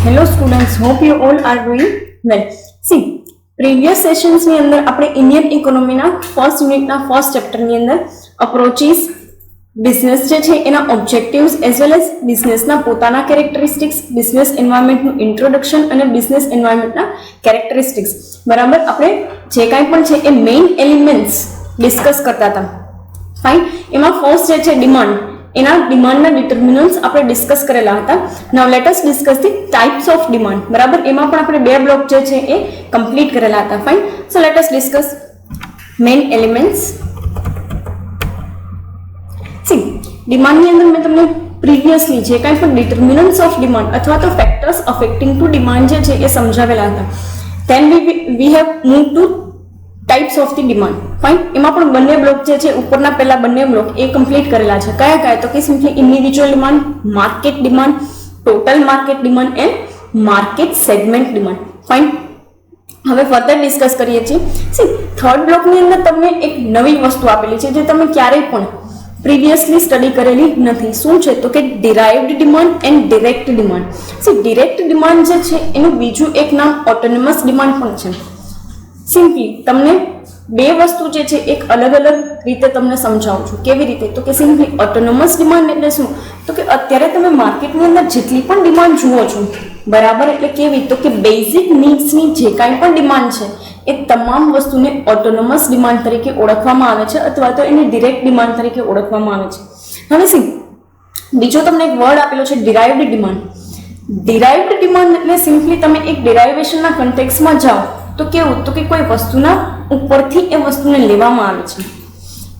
Hello students, hope you all are doing well. See, previous sessions ની અંદર આપણે Indian ઇકોનોમીના first યુનિટના first ચેપ્ટરની અંદર અપ્રોચીસ, બિઝનેસ જે છે એના ઓબ્જેક્ટિવ્સ એઝ વેલ એઝ બિઝનેસના પોતાના કેરેક્ટરિસ્ટિક્સ, બિઝનેસ એન્વાયરમેન્ટનું ઇન્ટ્રોડક્શન અને બિઝનેસ એન્વાયરમેન્ટના કેરેક્ટરિસ્ટિક્સ બરાબર આપણે જે કાંઈ પણ છે એ મેઇન એલિમેન્ટ્સ ડિસ્કસ કરતા હતા. ફાઇન. એમાં ફર્સ્ટ જે છે ડિમાન્ડ, એના ડિમાન્ડના ડિટર્મિનન્ટ્સ આપણે ડિસ્કસ કરેલા હતા. Now let us discuss the types of demand બરાબર. એમાં પણ આપણે બે બ્લોક જે છે એ કમ્પ્લીટ કરેલા હતા. Fine. So let us discuss main elements. See, ડિમાન્ડની અંદર મેં તમને પ્રીવિયસલી જે કાંઈ પણ ડિટર્મિનન્ટ્સ ઓફ ડિમાન્ડ અથવા તો ફેક્ટર્સ અફેક્ટિંગ ટુ ડિમાન્ડ જે છે એ સમજાવેલા હતા. Then we have move to types of the demand. Fine. એમાં પણ બંને બ્લોક જે છે ઉપરના પહેલા બંને બ્લોક એ કમ્પ્લીટ કરેલા છે. કયા કયા? તો કે simply individual demand, market demand, total market demand and market segment demand. Fine. હવે ફર્ધર ડિસ્કસ કરીએ છીએ. સી, થર્ડ બ્લોકની અંદર તમને એક નવી વસ્તુ આપેલી છે જે તમે ક્યારેય પણ પ્રીવિયસલી સ્ટડી કરેલી નથી. શું છે? તો કે derived demand and direct demand. C, direct demand જે છે એનું બીજું એક નામ ઓટોનોમસ ડિમાન્ડ પણ છે. સિમ્પલી તમને બે વસ્તુ જે છે એક અલગ અલગ રીતે તમને સમજાવું છું. કેવી રીતે? તો કે સિમ્પલી ઓટોનોમસ ડિમાન્ડ એટલે શું? તો કે અત્યારે તમે માર્કેટની અંદર જેટલી પણ ડિમાન્ડ જુઓ છો બરાબર, એટલે કેવી? તો કે બેઝિક નીડ્સની જે કાંઈ પણ ડિમાન્ડ છે એ તમામ વસ્તુને ઓટોનોમસ ડિમાન્ડ તરીકે ઓળખવામાં આવે છે અથવા તો એને ડિરેક્ટ ડિમાન્ડ તરીકે ઓળખવામાં આવે છે. હવે સી, બીજો તમને એક વર્ડ આપેલો છે ડિરાઇવ્ડ ડિમાન્ડ. ડિરાઇવ્ડ ડિમાન્ડ એટલે સિમ્પલી તમે એક ડિરાઇવેશનના કન્ટેક્સમાં જાઓ તો કેવું? તો કે કોઈ વસ્તુના ઉપરથી એ વસ્તુને લેવામાં આવે છે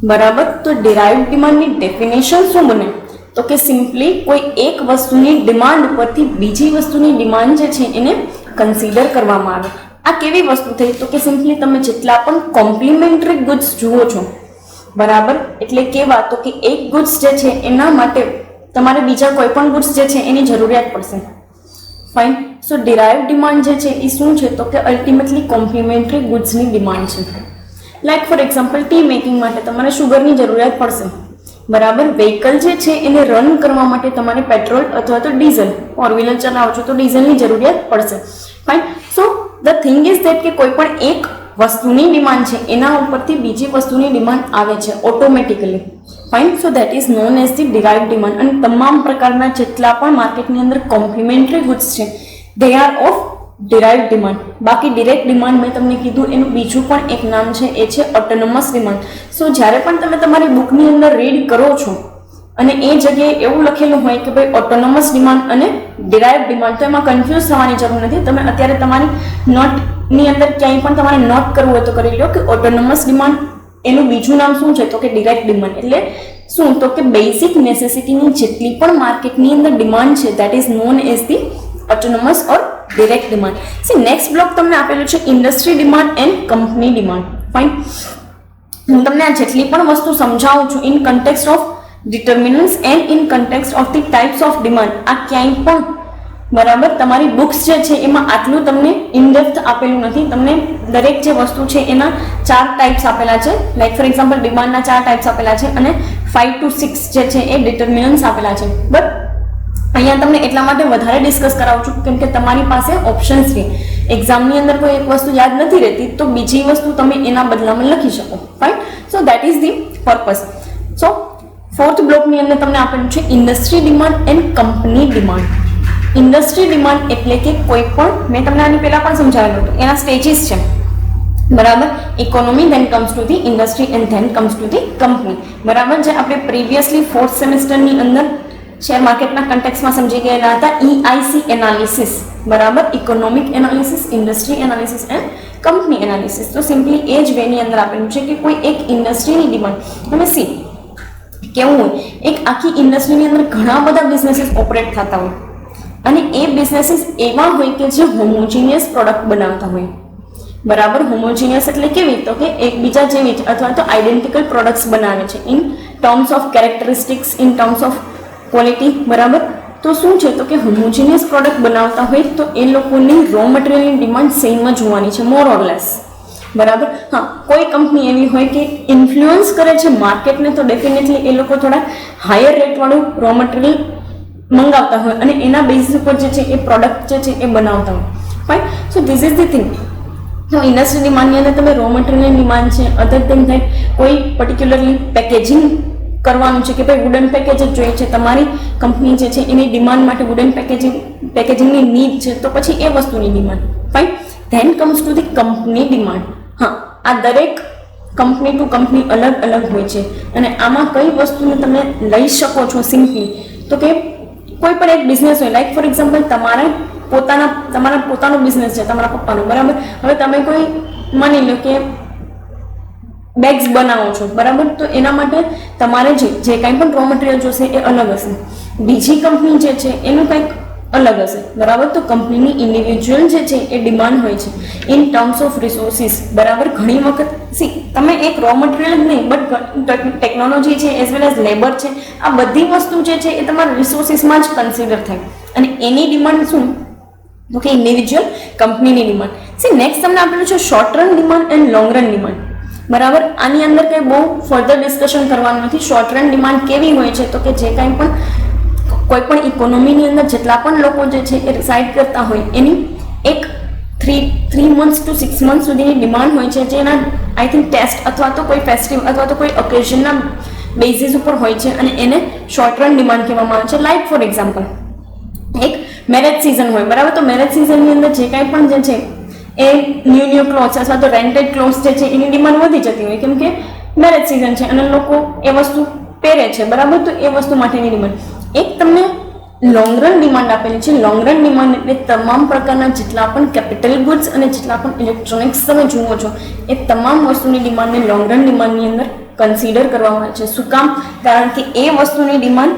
બરાબર. તો ડિરાઇવ્ડ ડિમાન્ડની ડેફિનેશન શું બને? તો કે સિમ્પલી કોઈ એક વસ્તુની ડિમાન્ડ ઉપરથી બીજી વસ્તુની ડિમાન્ડ જે છે એને કન્સિડર કરવામાં આવે. આ કેવી વસ્તુ થઈ? તો કે સિમ્પલી તમે જેટલા પણ કોમ્પ્લિમેન્ટરી ગુડ્સ જુઓ છો બરાબર, એટલે કેવા? તો કે એક ગુડ્સ જે છે એના માટે તમારે બીજા કોઈ પણ ગુડ્સ જે છે એની જરૂરિયાત પડશે. ફાઇન. સો ડિરાઇવ્ડ ડિમાન્ડ જે છે એ શું છે? તો કે અલ્ટિમેટલી કોમ્પ્લિમેન્ટરી ગુડ્સની ડિમાન્ડ છે. Like for example T making માટે તમારે શુગરની જરૂરિયાત પડશે બરાબર. વ્હીકલ જે છે એને રન કરવા માટે તમારે પેટ્રોલ અથવા તો ડીઝલ, ફોર વ્હીલર ચલાવો છો તો ડીઝલની જરૂરિયાત પડશે. Fine. So the thing is that કે કોઈ પણ એક વસ્તુની ડિમાન્ડ છે એના ઉપરથી બીજી વસ્તુની ડિમાન્ડ આવે છે automatically. Fine. So that is known as the derived demand. અને તમામ પ્રકારના જેટલા પણ માર્કેટની અંદર કોમ્પ્લિમેન્ટરી ગુડ્સ છે they are of derived demand. બાકી ડિરેક્ટ ડિમાન્ડ મેં તમને કીધું એનું બીજું પણ એક નામ છે, એ છે ઓટોનોમસ ડિમાન્ડ. સો જ્યારે પણ તમે તમારી બુકની અંદર રીડ કરો છો અને એ જગ્યાએ એવું લખેલું હોય કે ભાઈ ઓટોનોમસ ડિમાન્ડ અને ડિરાઇવ્ડ ડિમાન્ડ, તો એમાં કન્ફ્યુઝ થવાની જરૂર નથી. તમે અત્યારે તમારી નોટની અંદર ક્યાંય પણ તમારે નોટ કરવું હોય તો કરી લો કે ઓટોનોમસ ડિમાન્ડ એનું બીજું નામ શું છે? તો કે ડિરેક્ટ ડિમાન્ડ. એટલે શું? તો કે બેઝિક નેસેસિટીની જેટલી પણ માર્કેટની અંદર ડિમાન્ડ છે that is known as the autonomous or direct demand. C, next block તમને આપેલું છે industry demand and company demand. Fine. હું તમને આ જેટલી પણ વસ્તુ સમજાવું છું in context of determinants and in context of the types of demand, આ ક્યાંય પણ બરાબર તમારી બુક્સ જે છે એમાં આટલું તમને ઇનડેપ્થ આપેલું નથી. તમને દરેક જે વસ્તુ છે એના 4 ટાઈપ્સ આપેલા છે. લાઈક ફોર એક્ઝામ્પલ ડિમાન્ડના 4 ટાઈપ્સ આપેલા છે અને 5 to 6 જે છે એ ડિટર્મિનન્ટ્સ આપેલા છે. બટ અહીંયા તમને એટલા માટે વધારે ડિસ્કસ કરાવું છું કેમ કે તમારી પાસે ઓપ્શન્સ છે. એક્ઝામની અંદર કોઈ એક વસ્તુ યાદ નથી રહેતી તો બીજી વસ્તુ તમે એના બદલામાં લખી શકો. Fine. So that is the purpose. So fourth બ્લોકની અંદર તમને આપેલું છે industry demand and company demand. Industry demand એટલે કે કોઈ પણ, મેં તમને આની પહેલા પણ સમજાવેલું હતું, એના સ્ટેજીસ છે બરાબર. Economy, then comes to the industry and then comes to the company બરાબર. જે આપણે પ્રીવિયસલી 4th સેમેસ્ટરની અંદર શેર માર્કેટના કન્ટેક્સમાં સમજી ગયેલા હતા EIC એનાલિસિસ બરાબર. Economic analysis, industry analysis and company analysis. તો સિમ્પલી એ જ વેની અંદર આપેલું છે કે કોઈ એક ઇન્ડસ્ટ્રીની ડિમાન્ડ, તમે સી કેવું હોય, એક આખી ઇન્ડસ્ટ્રીની અંદર ઘણા બધા બિઝનેસીસ ઓપરેટ થતા હોય અને એ બિઝનેસીસ એવા હોય કે જે હોમોજીનિયસ પ્રોડક્ટ બનાવતા હોય બરાબર. હોમોજીનિયસ એટલે કેવી? તો કે એકબીજા જેવી જ અથવા તો આઈડેન્ટિકલ પ્રોડક્ટ્સ બનાવે છે in terms of characteristics, in terms of quality બરાબર. તો શું છે? તો કે હોમોજીનિયસ પ્રોડક્ટ બનાવતા હોય તો એ લોકોની રો મટીરિયલની ડિમાન્ડ સેમ જ હોવાની છે મોર ઓર લેસ બરાબર. હા, કોઈ કંપની એવી હોય કે ઇન્ફ્લુઅન્સ કરે છે માર્કેટને તો ડેફિનેટલી એ લોકો થોડા હાયર રેટવાળું રો મટીરિયલ મંગાવતા હોય અને એના બેઝ ઉપર જે છે એ પ્રોડક્ટ જે છે એ બનાવતા હોય. Fine. So this is the thing. તો ઇન્ડસ્ટ્રી ડિમાન્ડની અંદર તમે રો મટીરિયલની ડિમાન્ડ છે, અધર થિંગ થાય કોઈ પર્ટિક્યુલરલી પેકેજિંગ કરવાનું છે કે ભાઈ વુડન પેકેજ જ જોઈએ છે, તમારી કંપની જે છે એની ડિમાન્ડ માટે વુડન પેકેજિંગની નીડ છે, તો પછી એ વસ્તુની demand. Fine. Then comes to the company demand. હા, આ દરેક કંપની ટુ કંપની અલગ અલગ હોય છે અને આમાં કઈ વસ્તુને તમે લઈ શકો છો સિમ્પલી, તો કે કોઈ પણ એક બિઝનેસ હોય, લાઈક ફોર એક્ઝામ્પલ તમારા પોતાનો બિઝનેસ છે, તમારા પપ્પાનો, બરાબર. હવે તમે કોઈ માની લો કે બેગ્સ બનાવો છો, બરાબર, તો એના માટે તમારે જે કાંઈ પણ રો મટીરિયલ જોશે એ અલગ હશે. બીજી કંપની જે છે એનું કંઈક અલગ હશે, બરાબર. તો કંપનીની ઇન્ડિવિજ્યુઅલ જે છે એ ડિમાન્ડ હોય છે ઇન ટર્મ્સ ઓફ રિસોર્સિસ, બરાબર. ઘણી વખત તમે એક રો મટીરિયલ જ નહીં બટ ટેકનોલોજી છે એઝ વેલ એઝ લેબર છે, આ બધી વસ્તુ જે છે એ તમારા રિસોર્સિસમાં જ કન્સિડર થાય અને એની ડિમાન્ડ શું, તો કે ઇન્ડિવિજ્યુઅલ કંપનીની ડિમાન્ડ. નેક્સ્ટ તમને આપેલું છે short run demand and long run demand, બરાબર. આની અંદર કંઈ બહુ ફર્ધર ડિસ્કશન કરવાનું નથી. શોર્ટ રન ડિમાન્ડ કેવી હોય છે, તો કે જે કાંઈ પણ કોઈ પણ ઇકોનોમીની અંદર જેટલા પણ લોકો જે છે એ રિસાઇડ કરતા હોય એની એક 3 months to 6 months સુધીની ડિમાન્ડ હોય છે, જેના આઈ થિંક ટેસ્ટ અથવા તો કોઈ ફેસ્ટિવલ અથવા તો કોઈ ઓકેઝનના બેઝિસ ઉપર હોય છે અને એને શોર્ટ રન ડિમાન્ડ કહેવામાં આવે છે. લાઈક ફોર એક્ઝામ્પલ એક મેરેજ સિઝન હોય, બરાબર. તો મેરેજ સિઝનની અંદર જે કાંઈ પણ જે છે એ ન્યૂ ક્લોથ્સ અથવા તો રેન્ટેડ ક્લોથ્સ જે છે એની ડિમાન્ડ વધી જતી હોય, કેમ કે મેરેજ સિઝન છે અને લોકો એ વસ્તુ પહેરે છે, બરાબર. તો એ વસ્તુ માટેની ડિમાન્ડ. એક તમને લોંગ રન ડિમાન્ડ આપેલી છે. લોંગ રન ડિમાન્ડ એટલે તમામ પ્રકારના જેટલા પણ કેપિટલ ગુડ્સ અને જેટલા પણ ઇલેક્ટ્રોનિક્સ તમે જુઓ છો એ તમામ વસ્તુની ડિમાન્ડને લોંગ રન ડિમાન્ડની અંદર કન્સિડર કરવામાં આવે છે. શું કામ? કારણ કે એ વસ્તુની ડિમાન્ડ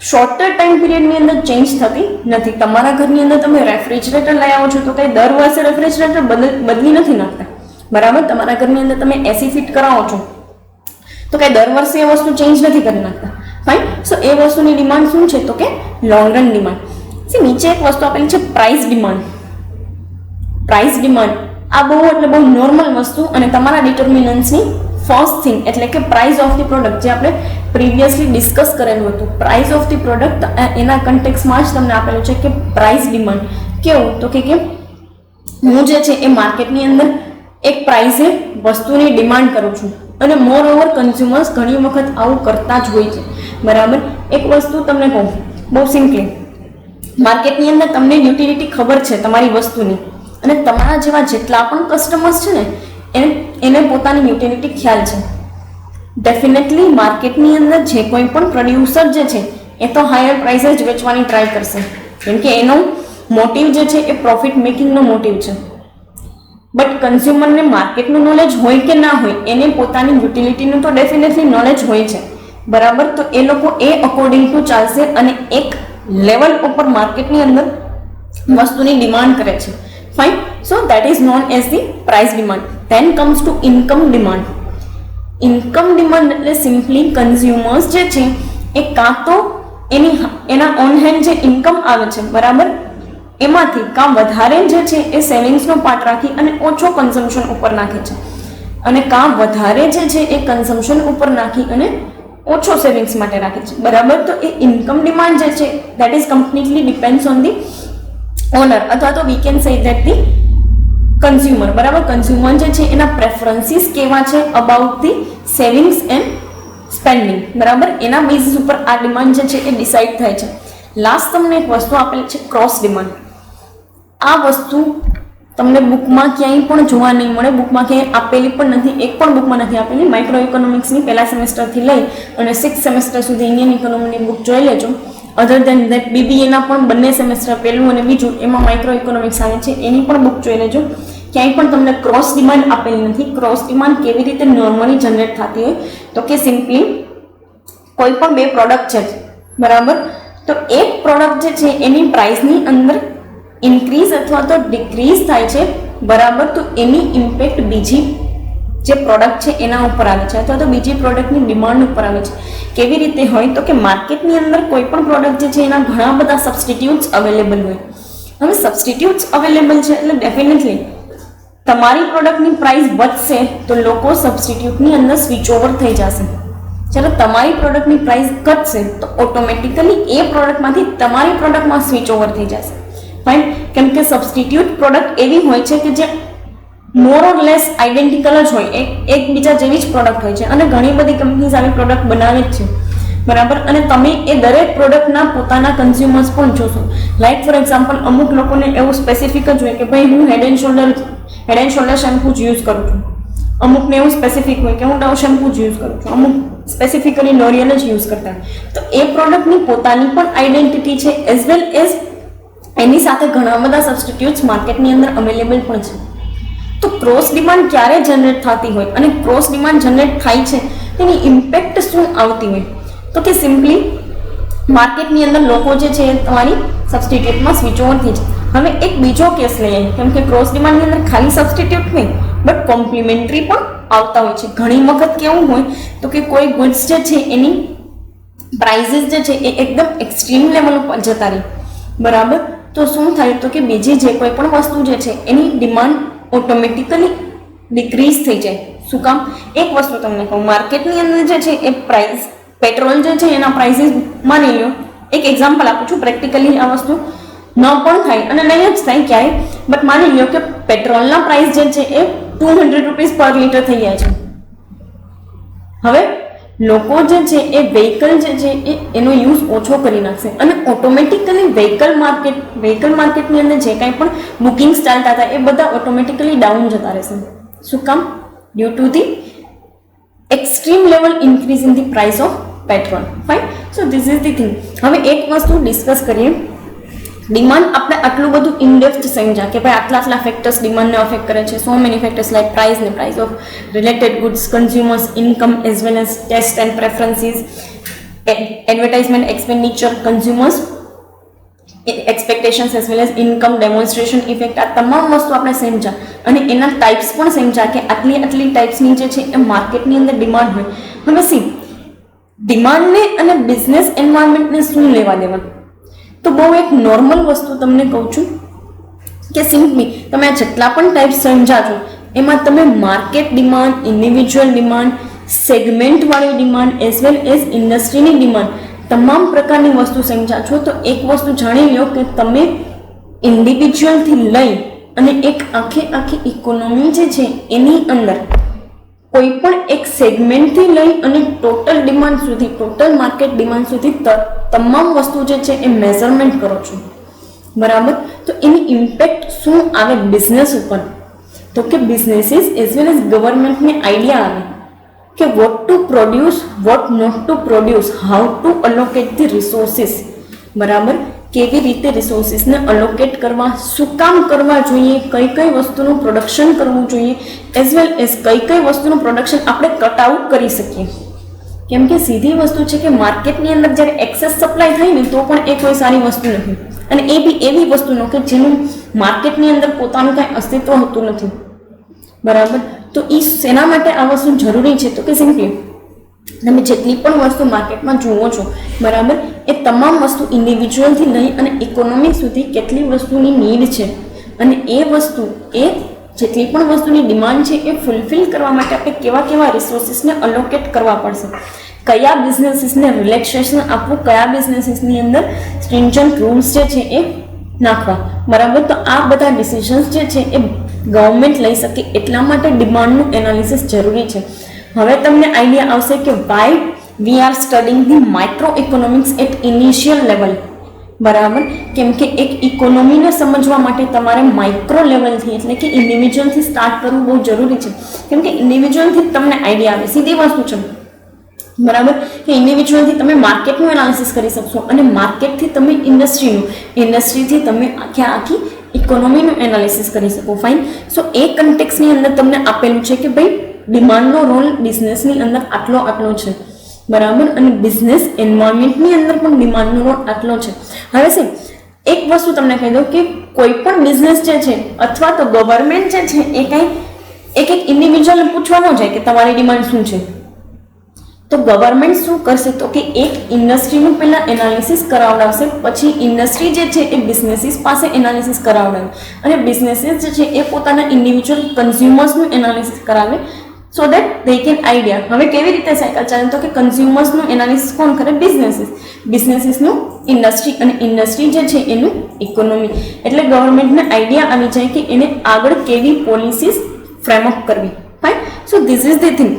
શોર્ટર ટાઈમ પીરિયડની અંદર ચેન્જ થતી નથી. તમારા ઘરની અંદર તમે રેફ્રિજરેટર લઈ આવો છો તો કંઈ દર વર્ષે રેફ્રિજરેટર બદલી નથી નાખતા, બરાબર. તમારા ઘરની અંદર તમે એસી ફિટ કરાવો છો તો કંઈ દર વર્ષે એ વસ્તુ ચેન્જ નથી કરી નાખતા. ફાઇન. સો એ વસ્તુની ડિમાન્ડ શું છે, તો કે લોંગ રન ડિમાન્ડ. નીચે એક વસ્તુ આપેલી છે પ્રાઇસ ડિમાન્ડ. પ્રાઇસ ડિમાન્ડ આ બહુ એટલે બહુ નોર્મલ વસ્તુ અને તમારા ડિટર્મિનન્સની ફર્સ્ટ થિંગ એટલે કે પ્રાઇસ ઓફ ધી પ્રોડક્ટ, જે આપણે પ્રીવિયસલી ડિસ્કસ કરેલું હતું. પ્રાઇસ ઓફ ધી પ્રોડક્ટ એના કન્ટેક્સમાં જ તમને આપેલું છે કે પ્રાઇસ ડિમાન્ડ કેવું, તો કે હું જે છે એ માર્કેટની અંદર એક પ્રાઇસે વસ્તુની ડિમાન્ડ કરું છું અને મોર ઓવર કન્ઝ્યુમર્સ ઘણી વખત આવું કરતા જ હોય છે, બરાબર. એક વસ્તુ તમને કહું બહુ સિમ્પલી, માર્કેટની અંદર તમને યુટિલિટી ખબર છે તમારી વસ્તુની અને તમારા જેવા જેટલા પણ કસ્ટમર્સ છે ને એને પોતાની યુટિલિટી ખ્યાલ છે. ડેફિનેટલી માર્કેટની અંદર જે કોઈ પણ પ્રોડ્યુસર જે છે એ તો હાયર પ્રાઇસે જ વેચવાની ટ્રાય કરશે, કેમ કે એનો મોટિવ જે છે એ પ્રોફિટ મેકિંગનો મોટિવ છે. બટ કન્ઝ્યુમરને માર્કેટનું નોલેજ હોય કે ના હોય, એને પોતાની યુટિલિટીનું તો ડેફિનેટલી નોલેજ હોય છે, બરાબર. તો એ લોકો એ અકોર્ડિંગ ટુ ચાલશે અને એક લેવલ ઉપર માર્કેટની અંદર વસ્તુની ડિમાન્ડ કરે છે. Fine. So that is known as the price demand. Then comes to income demand. Income demand એટલે સિમ્પલી કન્ઝ્યુમર્સ જે છે એ કાં તો એના ઓન હેન્ડ જે ઇન્કમ આવે છે, બરાબર, એમાંથી કાં વધારે જે છે એ સેવિંગ્સનો પાર્ટ રાખી અને ઓછો કન્ઝમ્પશન ઉપર નાખે છે અને કાં વધારે જે છે એ કન્ઝમ્પશન ઉપર નાખી અને ઓછો સેવિંગ્સ માટે રાખે છે, બરાબર. તો એ ઇન્કમ ડિમાન્ડ જે છે that is completely depends on the honour અથવા તો we can say that the consumer, બરાબર. કન્ઝ્યુમર જે છે એના પ્રેફરન્સીસ કેવા છે about the savings and spending, બરાબર. એના બેઝિસ ઉપર આ ડિમાન્ડ જે છે એ ડિસાઇડ થાય છે. લાસ્ટ તમને એક વસ્તુ આપેલી છે ક્રોસ ડિમાન્ડ. આ વસ્તુ તમને બુકમાં ક્યાંય પણ જોવા નહીં મળે, બુકમાં ક્યાંય આપેલી પણ નથી, એક પણ બુકમાં નથી આપેલી. માઇક્રો ઇકોનોમિક્સની પહેલા સેમેસ્ટરથી લઈ અને 6th સેમેસ્ટર સુધી ઇન્ડિયન ઇકોનોમીની બુક જોઈ લેજો. અધર દેન દેટ બીબીએના પણ બંને સેમેસ્ટર પહેલું અને બીજું એમાં માઇક્રો ઇકોનોમિક્સ આવે છે, એની પણ બુક જોઈ લેજો. ક્યાંય પણ તમને ક્રોસ ડિમાન્ડ આપેલી નથી. ક્રોસ ડિમાન્ડ કેવી રીતે નોર્મલી જનરેટ થતી હોય, તો કે સિમ્પલી કોઈ પણ બે પ્રોડક્ટ છે, બરાબર. તો એક પ્રોડક્ટ જે છે એની પ્રાઇસની અંદર ઇન્ક્રીઝ અથવા તો ડિક્રીઝ થાય છે, બરાબર. તો એની ઇમ્પેક્ટ બીજી જે પ્રોડક્ટ છે એના ઉપર આવે છે અથવા તો બીજી પ્રોડક્ટની ડિમાન્ડ ઉપર આવે છે. કેવી રીતે હોય, તો કે માર્કેટની અંદર કોઈ પણ પ્રોડક્ટ જે છે એના ઘણા બધા સબસ્ટિટ્યુટ્સ અવેલેબલ હોય. હવે સબસ્ટિટ્યુટ્સ અવેલેબલ છે એટલે ડેફિનેટલી તમારી પ્રોડક્ટની પ્રાઇસ વધશે તો લોકો સબસ્ટિટ્યુટની અંદર સ્વિચ ઓવર થઈ જશે. જ્યારે તમારી પ્રોડક્ટની પ્રાઇસ ઘટશે તો ઓટોમેટિકલી એ પ્રોડક્ટમાંથી તમારી પ્રોડક્ટમાં સ્વિચ ઓવર થઈ જશે. ફાઇન. કેમ કે સબસ્ટિટ્યુટ પ્રોડક્ટ એવી હોય છે કે જે મોર ઓર લેસ આઈડેન્ટિકલ જ હોય, એકબીજા જેવી જ પ્રોડક્ટ હોય છે અને ઘણી બધી કંપનીઝ આવી પ્રોડક્ટ બનાવે જ છે, બરાબર. અને તમે એ દરેક પ્રોડક્ટના પોતાના કન્ઝ્યુમર્સ પણ જોશો. લાઈક ફોર એક્ઝામ્પલ, અમુક લોકોને એવું સ્પેસિફિક જ હોય કે ભાઈ હું હેડ એન્ડ શોલ્ડર શેમ્પૂ જ યુઝ કરું છું. અમુકને એવું સ્પેસિફિક હોય કે હું ડવ શેમ્પૂ જ યુઝ કરું છું. અમુક સ્પેસિફિકલી લોરિયલ જ યુઝ કરતા હોય. તો એ પ્રોડક્ટની પોતાની પણ આઈડેન્ટિટી છે, એઝ વેલ એઝ એની સાથે ઘણા બધા સબસ્ટિટ્યુટ્સ માર્કેટની અંદર અવેલેબલ પણ છે. તો ક્રોસ ડિમાન્ડ ક્યારે જનરેટ થતી હોય અને ક્રોસ ડિમાન્ડ જનરેટ થાય છે તેની ઇમ્પેક્ટ શું આવતી હોય? તો કે સિમ્પલી માર્કેટની અંદર લોકો જે છે તમારી સબસ્ટિટ્યુટમાં સ્વિચ ઓવર થઈ છે. હવે એક બીજો કેસ લઈએ, કેમ કે ક્રોસ ડિમાન્ડની અંદર ખાલી સબસ્ટિટ્યુટ નહીં બટ કોમ્પ્લિમેન્ટરી પણ આવતા હોય છે. ઘણી વખત કેવું હોય તો કે કોઈ ગુડ્સ જે છે એની પ્રાઇઝીસ જે છે એ એકદમ એક્સ્ટ્રીમ લેવલ ઉપર જતા રહે, બરાબર. તો શું થાય તો કે બીજી જે કોઈ પણ વસ્તુ જે છે એની ડિમાન્ડ ઓટોમેટિકલી ડિક્રીઝ થઈ જાય. શું કામ? એક વસ્તુ તમને કહું, માર્કેટની અંદર જે છે એ પ્રાઇસ, પેટ્રોલ જે છે એના પ્રાઇસીસ માની લો, એક એક્ઝામ્પલ આપું છું, પ્રેક્ટિકલી આ વસ્તુ ન પણ થાય અને નહીં જ થાય ક્યારેય, બટ માની લો કે પેટ્રોલના પ્રાઇસ જે છે એ 200 રૂપીસ પર લીટર થઈ ગયા છે. હવે લોકો જે છે એ વ્હીકલ જે છે એનો યુઝ ઓછો કરી નાખશે અને ઓટોમેટિકલી વ્હીકલ માર્કેટની અંદર જે કાંઈ પણ બુકિંગ્સ ચાલતા હતા એ બધા ઓટોમેટિકલી ડાઉન જતા રહેશે. શું કામ? Due to the extreme level increase in the price of petrol. Fine. So this is the thing. હવે એક વસ્તુ ડિસ્કસ કરીએ. ડિમાન્ડ આપણે આટલું બધું ઇનડેપ્થ સમજ્યા કે ભાઈ આટલા ફેક્ટર્સ ડિમાન્ડને અફેક્ટ કરે છે. So many factors like price of related goods, consumers income as well as taste and preferences, advertisement expenditure, consumers expectations as well as income demonstration effect. આ તમામ વસ્તુ આપણે સમજ્યા અને એના ટાઈપ્સ પણ સમજ્યા કે આટલી ટાઈપ્સની જે છે એ માર્કેટની અંદર ડિમાન્ડ હોય. હવે સી ડિમાન્ડને અને બિઝનેસ એન્વાયરમેન્ટને શું લેવા દેવા? તો બહુ એક નોર્મલ વસ્તુ તમને કહું છું કે સિમ્પલી તમે આ જેટલા પણ ટાઈપ સમજ્યા છો એમાં તમે માર્કેટ ડિમાન્ડ, ઇન્ડિવિજ્યુઅલ ડિમાન્ડ, સેગમેન્ટવાળી ડિમાન્ડ એઝ વેલ એઝ ઇન્ડસ્ટ્રીની ડિમાન્ડ તમામ પ્રકારની વસ્તુ સમજ્યા છો. તો એક વસ્તુ જાણી લો કે તમે ઇન્ડિવિજ્યુઅલથી લઈ અને એક આખી ઇકોનોમી જે છે એની અંદર કોઈ પણ એક સેગમેન્ટથી લઈ અને ટોટલ ડિમાન્ડ સુધી, ટોટલ માર્કેટ ડિમાન્ડ સુધી તમામ વસ્તુ જે છે એ મેઝરમેન્ટ કરો છો, બરાબર. તો એની ઇમ્પેક્ટ શું આવે બિઝનેસ ઉપર? તો કે બિઝનેસીસ એઝ વેલ એઝ ગવર્મેન્ટને આઈડિયા આવે કે what to produce, what not to produce, how to allocate the resources, બરાબર. કેવી રીતે રિસોર્સિસને અલોકેટ કરવા, શું કામ કરવા જોઈએ, કઈ વસ્તુનું પ્રોડક્શન કરવું જોઈએ, એઝ વેલ એઝ કઈ વસ્તુનું પ્રોડક્શન આપણે કટ આઉટ કરી શકીએ. કેમ કે સીધી વસ્તુ છે કે માર્કેટની અંદર જ્યારે એક્સેસ સપ્લાય થાય ને તો પણ એ કોઈ સારી વસ્તુ નથી અને એ બી એવી વસ્તુનો કે જેનું માર્કેટની અંદર પોતાનું કાંઈ અસ્તિત્વ હોતું નથી, બરાબર. તો એ શેના માટે આ વસ્તુ જરૂરી છે? તો કે સિમ્પલી તમે જેટલી પણ વસ્તુ માર્કેટમાં જુઓ છો, બરાબર, એ તમામ વસ્તુ ઇન્ડિવિજ્યુઅલથી લઈ અને ઇકોનોમી સુધી કેટલી વસ્તુની નીડ છે અને એ વસ્તુ એ જેટલી પણ વસ્તુની ડિમાન્ડ છે એ ફૂલફિલ કરવા માટે આપણે કેવા રિસોર્સિસને અલોકેટ કરવા પડશે, કયા બિઝનેસીસને રિલેક્સેશન આપવું, કયા બિઝનેસીસની અંદર સ્ટ્રિન્જન્ટ રૂલ્સ જે છે એ નાખવા, બરાબર. તો આ બધા ડિસિઝન્સ જે છે એ ગવર્મેન્ટ લઈ શકે એટલા માટે ડિમાન્ડનું એનાલિસિસ જરૂરી છે. હવે તમને આઈડિયા આવશે કે why we are studying the micro economics at initial level, બરાબર. કેમ કે એક ઇકોનોમીને સમજવા માટે તમારે માઇક્રો લેવલથી એટલે કે ઇન્ડિવિજ્યુઅલથી સ્ટાર્ટ કરવું બહુ જરૂરી છે. કેમ કે ઇન્ડિવિજ્યુઅલથી તમને આઈડિયા આવે, સીધી વસ્તુ છે, બરાબર. કે ઇન્ડિવિજ્યુઅલથી તમે માર્કેટનું એનાલિસિસ કરી શકશો અને માર્કેટથી તમે ઇન્ડસ્ટ્રીથી તમે આખી ઇકોનોમીનું એનાલિસિસ કરી શકો. ફાઇન. સો એ કન્ટેક્સની અંદર તમને આપેલું છે કે ભાઈ ડિમાન્ડનો રોલ બિઝનેસની અંદર આટલો છે, બરાબર. અને બિઝનેસ એન્વાયરમેન્ટની અંદર પણ ડિમાન્ડનો રોલ આટલો છે. હવે છે એક વસ્તુ તમને કહી દઉં કે કોઈ પણ બિઝનેસ જે છે અથવા તો ગવર્મેન્ટ જે છે એ કંઈ એક ઇન્ડિવિજ્યુઅલને પૂછવા ન જાય કે તમારી ડિમાન્ડ શું છે. તો ગવર્મેન્ટ શું કરશે તો કે એક ઇન્ડસ્ટ્રીનું પહેલાં એનાલિસિસ કરાવડાવશે, પછી ઇન્ડસ્ટ્રી જે છે એ બિઝનેસીસ પાસે એનાલિસિસ કરાવડાવે અને બિઝનેસીસ જે છે એ પોતાના ઇન્ડિવિજ્યુઅલ કન્ઝ્યુમર્સનું એનાલિસિસ કરાવે. So that they can idea. હવે કેવી રીતે સાયકલ ચાલે તો કે કન્ઝ્યુમર્સનું એનાલિસિસ કોણ કરે? બિઝનેસીસનું ઇન્ડસ્ટ્રી, અને ઇન્ડસ્ટ્રી જે છે એનું ઇકોનોમી. એટલે ગવર્મેન્ટને આઈડિયા આવી જાય કે એને આગળ કેવી પોલિસીસ ફ્રેમઅપ કરવી. Fine. So this is the thing.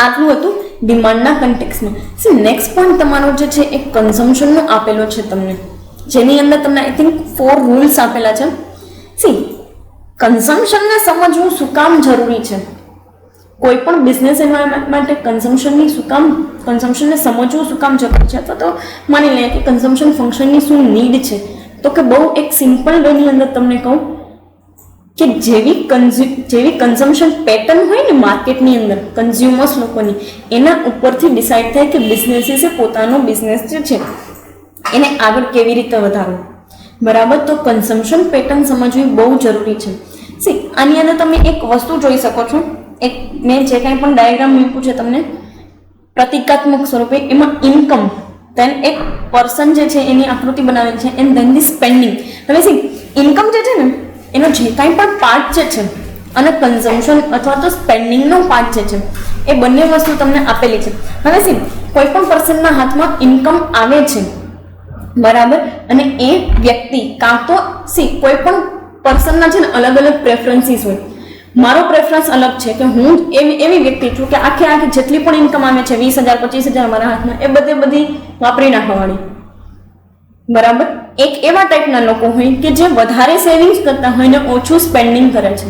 આટલું હતું ડિમાન્ડના કન્ટેક્સમાં. સી નેક્સ્ટ પોઈન્ટ તમારો જે છે એ કન્ઝમ્પશનનો આપેલો છે તમને, જેની અંદર તમને આઈ થિંક 4 રૂલ્સ આપેલા છે. સી કન્ઝમ્પશનને સમજવું શું કામ જરૂરી છે? કોઈ પણ બિઝનેસ એન્વાયરમેન્ટ માટે કન્ઝમ્પશનને સમજવું શું કામ જરૂરી છે? અથવા તો માની લઈએ કે કન્ઝમ્પશન ફંક્શનની શું નીડ છે, તો કે બહુ એક સિમ્પલ વેની અંદર તમને કહું કે જેવી કન્ઝમ્પશન પેટર્ન હોય ને માર્કેટની અંદર કન્ઝ્યુમર્સ લોકોની, એના ઉપરથી ડિસાઇડ થાય કે બિઝનેસીસે પોતાનો બિઝનેસ જે છે એને આગળ કેવી રીતે વધારવો. બરાબર. તો કન્ઝમ્પશન પેટર્ન સમજવી બહુ જરૂરી છે. સી આની અંદર તમે એક વસ્તુ જોઈ શકો છો, એક મેં જે કાંઈ પણ ડાયાગ્રામ મૂક્યું છે તમને પ્રતિકાત્મક સ્વરૂપે, એમાં ઇન્કમ, દેન એક પર્સન જે છે એની આકૃતિ બનાવેલી છે, એન્ડ ધેન ધી સ્પેન્ડિંગ. હવે સી ઇન્કમ જે છે ને એનો જે કાંઈ પણ પાર્ટ જે છે અને કન્ઝમ્પશન અથવા તો સ્પેન્ડિંગનો પાર્ટ જે છે એ બંને વસ્તુ તમને આપેલી છે. હવે સી કોઈ પણ પર્સનના હાથમાં ઇન્કમ આવે છે, બરાબર, અને એ વ્યક્તિ કાં તો સી કોઈ પણ પર્સનના છે ને અલગ અલગ પ્રેફરન્સીસ હોય. મારો પ્રેફરન્સ અલગ છે કે હું એવી વ્યક્તિ છું કે આખી જેટલી પણ ઇન્કમ આવે છે 20,000 25,000 મારા હાથમાં, એ બધી વાપરી નાખવાવાળી. બરાબર. એક એવા ટાઈપના લોકો હોય કે જે વધારે સેવિંગ્સ કરતા હોય ને ઓછું સ્પેન્ડિંગ કરે છે.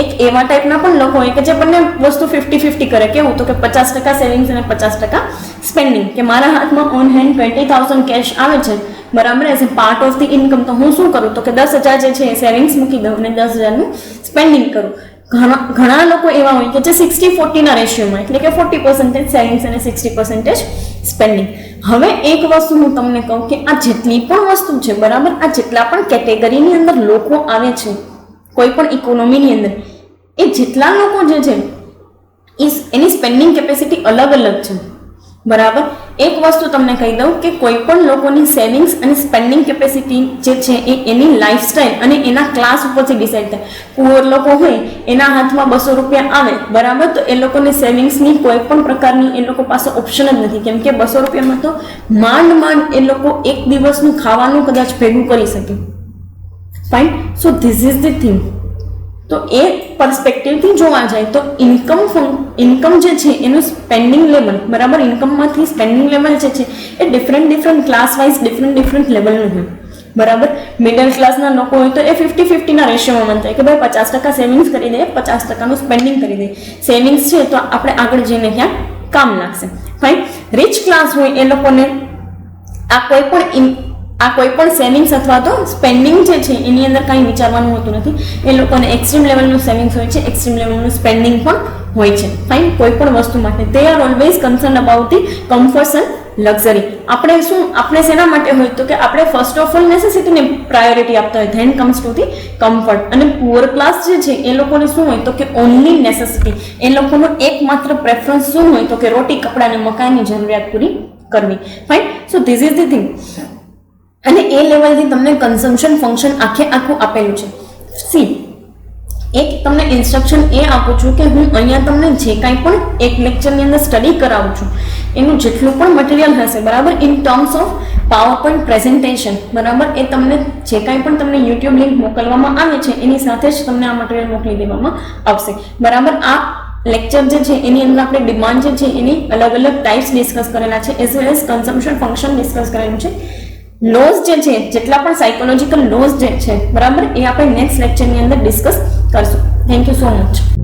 એક એવા ટાઈપના પણ લોકો હોય કે જે બંને વસ્તુ 50-50 કરે. કેવું? તો કે 50% સેવિંગ્સ અને 50% સ્પેન્ડિંગ. કે મારા હાથમાં ઓન હેન્ડ 20,000 કેશ આવે છે, બરાબર, as a part of the income, તો હું શું કરું? તો કે 10,000 જે છે એ સેવિંગ્સ મૂકી દઉં અને 10,000નું સ્પેન્ડિંગ કરું. ઘણા લોકો એવા હોય કે જે 60-40ના રેશિયોમાં, એટલે કે 40% સેવિંગ્સ અને 60% સ્પેન્ડિંગ. હવે એક વસ્તુ હું તમને કહું કે આ જેટલી પણ વસ્તુ છે, બરાબર, આ જેટલા પણ કેટેગરીની અંદર લોકો આવે છે કોઈ પણ ઇકોનોમીની અંદર, એ જેટલા લોકો જે છે એની સ્પેન્ડિંગ કેપેસિટી અલગ અલગ છે. બરાબર. એક વસ્તુ તમને કહી દઉં કે કોઈ પણ લોકોની સેવિંગ્સ અને સ્પેન્ડિંગ કેપેસિટી જે છે એ એની લાઈફસ્ટાઈલ અને એના ક્લાસ ઉપરથી ડિસાઇડ થાય. પુઅર લોકો હોય એના હાથમાં 200 રૂપિયા આવે, બરાબર, તો એ લોકોની સેવિંગ્સની કોઈ પણ પ્રકારની એ લોકો પાસે ઓપ્શન જ નથી, કેમ કે 200 રૂપિયામાં તો માંડ એ લોકો એક દિવસનું ખાવાનું કદાચ ભેગું કરી શકે. Fine. So this is the thing. તો એ પર્સપેક્ટિવથી જોવા જાય તો ઇન્કમ જે છે એનું સ્પેન્ડિંગ લેવલ, બરાબર, ઇન્કમમાંથી સ્પેન્ડિંગ લેવલ જે છે એ ડિફરન્ટ ક્લાસ વાઇઝ ડિફરન્ટ લેવલનું હોય. બરાબર. મિડલ ક્લાસના લોકો હોય તો એ 50-50ના રેશિયોમાં થાય કે ભાઈ 50% સેવિંગ્સ કરી દે, 50%નું સ્પેન્ડિંગ કરી દે. સેવિંગ્સ છે તો આપણે આગળ જઈને ક્યાં કામ લાગશે. ફાઇન. રિચ ક્લાસ હોય એ લોકોને આ કોઈ પણ સેવિંગ્સ અથવા તો સ્પેન્ડિંગ જે છે એની અંદર કાંઈ વિચારવાનું હોતું નથી. એ લોકોને એક્સ્ટ્રીમ લેવલનું સેવિંગ્સ હોય છે, એક્સ્ટ્રીમ લેવલનું સ્પેન્ડિંગ પણ હોય છે. ફાઇન. કોઈ પણ વસ્તુ માટે they are always concern about the comforts and luxury. આપણે શેના માટે હોય તો કે આપણે ફર્સ્ટ ઓફ ઓલ નેસેસિટીને પ્રાયોરિટી આપતા હોય, then comes to the comfort. અને પુઅર ક્લાસ જે છે એ લોકોને શું હોય તો કે ઓનલી નેસેસિટી. એ લોકોનો એકમાત્ર પ્રેફરન્સ શું હોય તો કે રોટી, કપડાં અને મકાનની જરૂરિયાત પૂરી કરવી. Fine. So this is the thing. અને એ લેવલથી તમને કન્ઝમ્પશન ફંક્શન આખું આપેલું છે. સી એક તમને ઇન્સ્ટ્રક્શન એ આપું છું કે હું અહીંયા તમને જે કાંઈ પણ એક લેક્ચરની અંદર સ્ટડી કરાવું છું એનું જેટલું પણ મટીરિયલ હશે, બરાબર, in terms of power point presentation, બરાબર, એ તમને જે કાંઈ પણ તમને યુટ્યુબ લિંક મોકલવામાં આવે છે એની સાથે જ તમને આ મટીરિયલ મોકલી દેવામાં આવશે. બરાબર. આ લેક્ચર જે છે એની અંદર આપણે ડિમાન્ડ જે છે એની અલગ અલગ ટાઈપ્સ ડિસ્કસ કરેલા છે, as well as consumption function discuss કરેલું છે. લોઝ જે છે, જેટલા પણ સાયકોલોજીકલ લોઝ જે છે, બરાબર, એ આપણે નેક્સ્ટ લેક્ચરની અંદર ડિસ્કસ કરશું. Thank you so much.